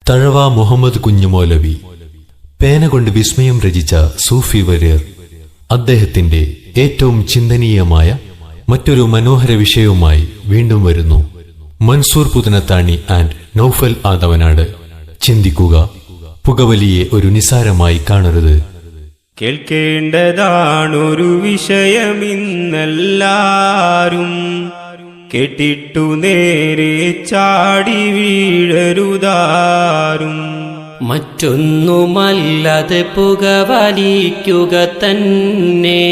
തഴവ മുഹമ്മദ് കുഞ്ഞുമൗലവി പേന കൊണ്ട് വിസ്മയം രചിച്ച സൂഫി വര്യർ അദ്ദേഹത്തിന്റെ ഏറ്റവും ചിന്തനീയമായ മറ്റൊരു മനോഹര വിഷയവുമായി വീണ്ടും വരുന്നു. മൻസൂർ പുതനത്താണി ആൻഡ് നൗഫൽ ആദവനാട്. ചിന്തിക്കുക, പുകവലിയെ ഒരു നിസാരമായി കാണരുത്. കേൾക്കേണ്ടതാണൊരു വിഷയമിന്നെല്ലാരും, കേട്ടിട്ടു നേരെ ചാടി വീഴരുതാരും. മറ്റൊന്നുമല്ലത് പുകവലിക്കുക തന്നെ,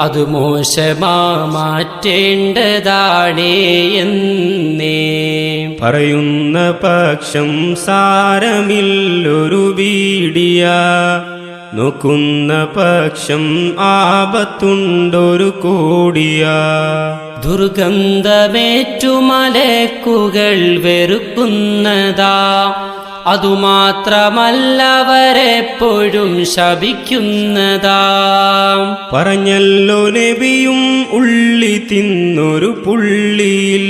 അത് മോശമാ മാറ്റേണ്ടതാണേ എന്നേ. പറയുന്ന പക്ഷം സാരമില്ലൊരു ബീഡിയ, നോക്കുന്ന പക്ഷം ആപത്തുണ്ടൊരു കോടിയ. ദുർഗന്ധമേറ്റു മലക്കുകൾ വെറുക്കുന്നതാ, അതുമാത്രമല്ലവരെപ്പോഴും ശപിക്കുന്നതാ. പറഞ്ഞല്ലോ നബിയും ഉള്ളി തിന്നൊരു പുള്ളിയിൽ,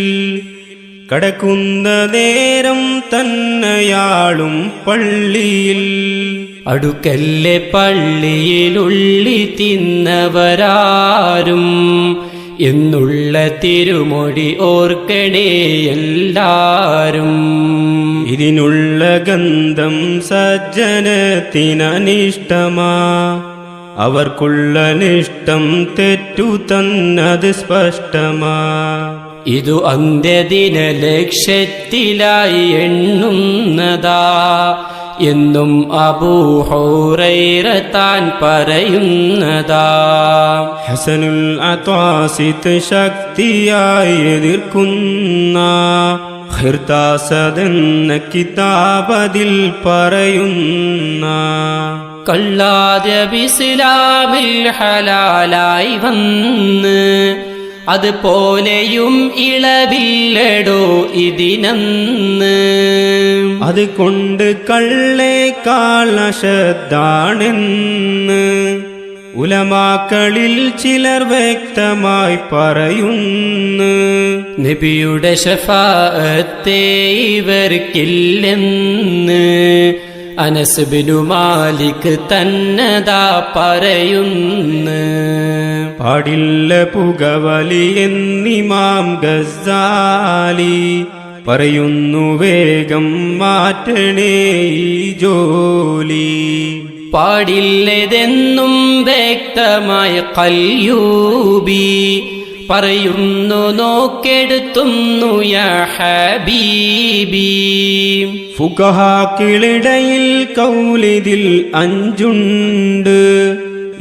കടക്കുന്ന നേരം തന്നെയാളും പള്ളിയിൽ. അടുക്കല്ലേ പള്ളിയിലുള്ളി തിന്നവരാരും എന്നുള്ള തിരുമൊഴി ഓർക്കണേ എല്ലാരും. ഇതിനുള്ള ഗന്ധം സജ്ജനത്തിനനിഷ്ടമാ, അവർക്കുള്ള നിഷ്ടം തെറ്റു തന്നത് സ്പഷ്ടമാ. ഇതു അന്ത്യദിന ലക്ഷ്യത്തിലായി എണ്ണുന്നതാ എന്നും അബൂ ഹുറൈറ താൻ പറയുന്നതാ. ഹസനുൽ അത്വാസിത്ത് ശക്തിയായി എതിർക്കുന്ന ഖിർതാസദെന്ന കിതാബതിൽ പറയുന്ന. കള്ളാതെ ഇസ്ലാമിൽ ഹലാലായി വന്ന് അതുപോലെയും ഇളവില്ലടോ ഇതിനന്ന്. അതുകൊണ്ട് കള്ളേക്കാൾ അശദ്ധാണെന്ന് ഉലമാക്കളിൽ ചിലർ വ്യക്തമായി പറയുന്നു. നബിയുടെ ശഫാഅത്തെ ഇവർക്കില്ലെന്ന് അനസ് ബിനു മാലിക് തന്നതാ പറയുന്നു. പാടില്ല പുകവലി എന്നിമാം ഗസാലി പറയുന്നു, വേഗം മാറ്റണേ ഈ ജോലി. പാടില്ലതെന്നും വ്യക്തമായ ഖൽയൂബി പറയുന്നു, നോക്കെടുത്തുന്നു യാ ഹബീബി. ഫുഖഹാക്കിളിടയിൽ കൗലിതിൽ 5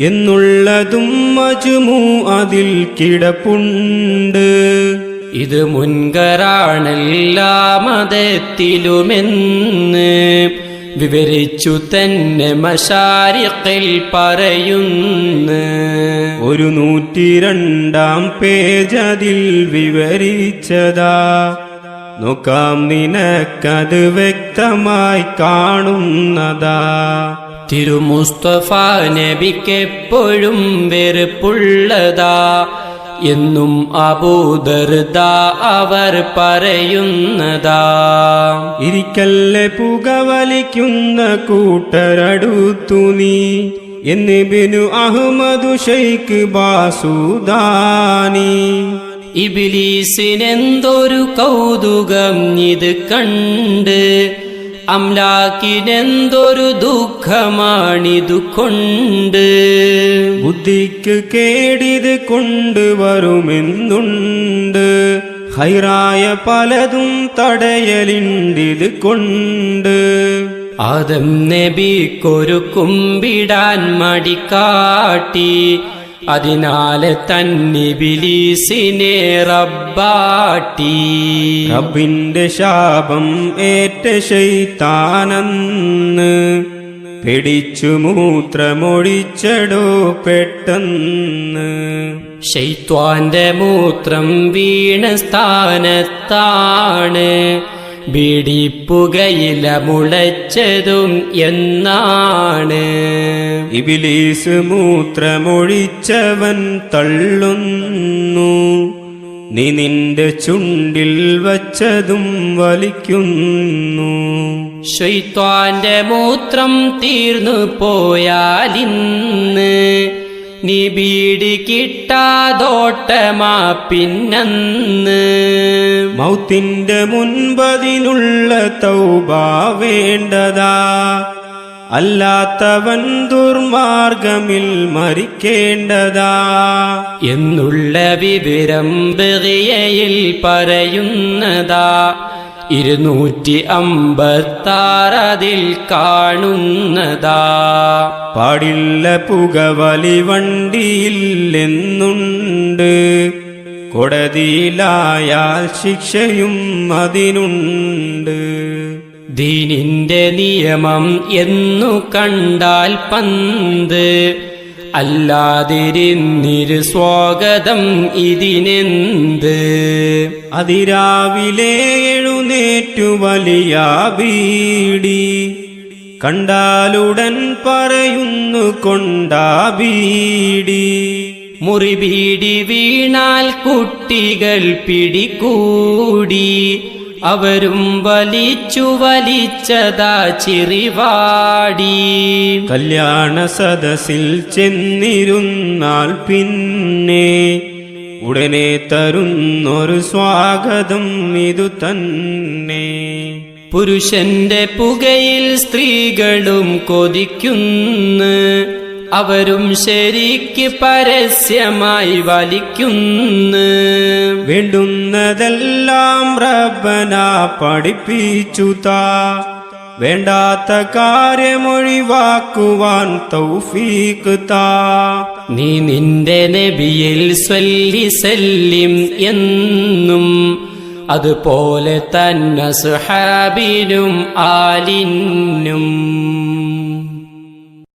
എന്നുള്ളതും മജ്മൂ അതിൽ കിടപ്പുണ്ട്. ഇത് മുൻകറാണെല്ലാ മതത്തിലുമെന്ന് വിവരിച്ചു തന്നെ മശാരിഖിൽ പറയുന്നു. 102 പേജതിൽ വിവരിച്ചതാ, നോക്കാം നിനക്കത് വ്യക്തമായി കാണുന്നതാ. തിരുമുസ്തഫ നബിക്കെപ്പോഴും വെറുപ്പുള്ളതാ എന്നും അബൂദർദ അവർ പറയുന്നതാ. ഇരിക്കല്ലേ പുകവലിക്കുന്ന കൂട്ടരടുത്തു നീ എന്ന് ഇബ്നു അഹ്മദ് ശൈഖ് ബാസുദാനി. ഇബ്ലീസിനെന്തൊരു കൗതുകം ഇത് കണ്ട്, അംലാക്കിനെന്തൊരു ദുഃഖമാണിതു കൊണ്ട്. ബുദ്ധിക്ക് കേടിത് കൊണ്ടുവരുമെന്നുണ്ട്, ഹൈറായ പലതും തടയലിണ്ടിത് കൊണ്ട്. ആദം നബിക്കൊരു കുമ്പിടാൻ മടിക്കാട്ടി, അതിനാലെ തന്നിബിലീസിനെ റബ്ബാട്ടി. റബ്ബിന്റെ ശാപം ഏറ്റ ശൈത്താനെന്ന് പിടിച്ചു മൂത്രമൊഴിച്ചടോ പെട്ടെന്ന്. ശൈത്വാന്റെ മൂത്രം വീണ സ്ഥാനത്താണ് ബീഡിപ്പുകയില മുളച്ചതും എന്നാണ്. ഇബ്ലീസ് മൂത്രമൊഴിച്ചവൻ തള്ളുന്നു, നീ നിന്റെ ചുണ്ടിൽ വച്ചതും വലിക്കുന്നു. ശൈത്വാന്റെ മൂത്രം തീർന്നു പോയാലിന്ന് നീ ബീഡി കിട്ടാതോട്ടമാ പിന്നന്ന്. മൗത്തിന്റെ മുൻപതിനുള്ള തൗബ വേണ്ടതാ, അല്ലാത്തവൻ ദുർമാർഗമിൽ മരിക്കേണ്ടതാ എന്നുള്ള വിവരം ബഗിയയിൽ പറയുന്നതാ. 256 കാണുന്നതാ. പാടില്ല പുകവലി വണ്ടിയില്ലെന്നുണ്ട്, കൊടതിയിലായാൽ ശിക്ഷയും അതിനുണ്ട്. ദീനിന്റെ നിയമം എന്നു കണ്ടാൽ പന്ത്, അല്ലാതിരുന്നിരു സ്വാഗതം ഇതിനെന്ത്. അതിരാവിലെ എഴുന്നേറ്റു വലിയ ബീഡി, കണ്ടാലുടൻ പറയുന്നു കൊണ്ടാ ബീഡി. മുറിബീഡി വീണാൽ കുട്ടികൾ പിടികൂടി, അവരും വലിച്ചു വലിച്ചതാ ചിറിവാടി. കല്യാണ സദസ്സിൽ ചെന്നിരുന്നാൽ പിന്നെ ഉടനെ തരുന്നൊരു സ്വാഗതം ഇതു തന്നെ. പുരുഷന്റെ പുകയിൽ സ്ത്രീകളും കൊതിക്കുന്നു, അവരും ശരിക്ക് പരസ്യമായി വലിക്കുന്നു. വേണ്ടുന്നതെല്ലാം റബ്ബന പഠിപ്പിച്ചു താ, വേണ്ടാത്ത കാര്യമൊഴിവാക്കുവാൻ തൗഫീഖ് താ. നീ നിന്റെ നബിയിൽ സ്വല്ലി സല്ലിം എന്നും, അതുപോലെ തന്നെ സുഹാബിനും ആലിനും.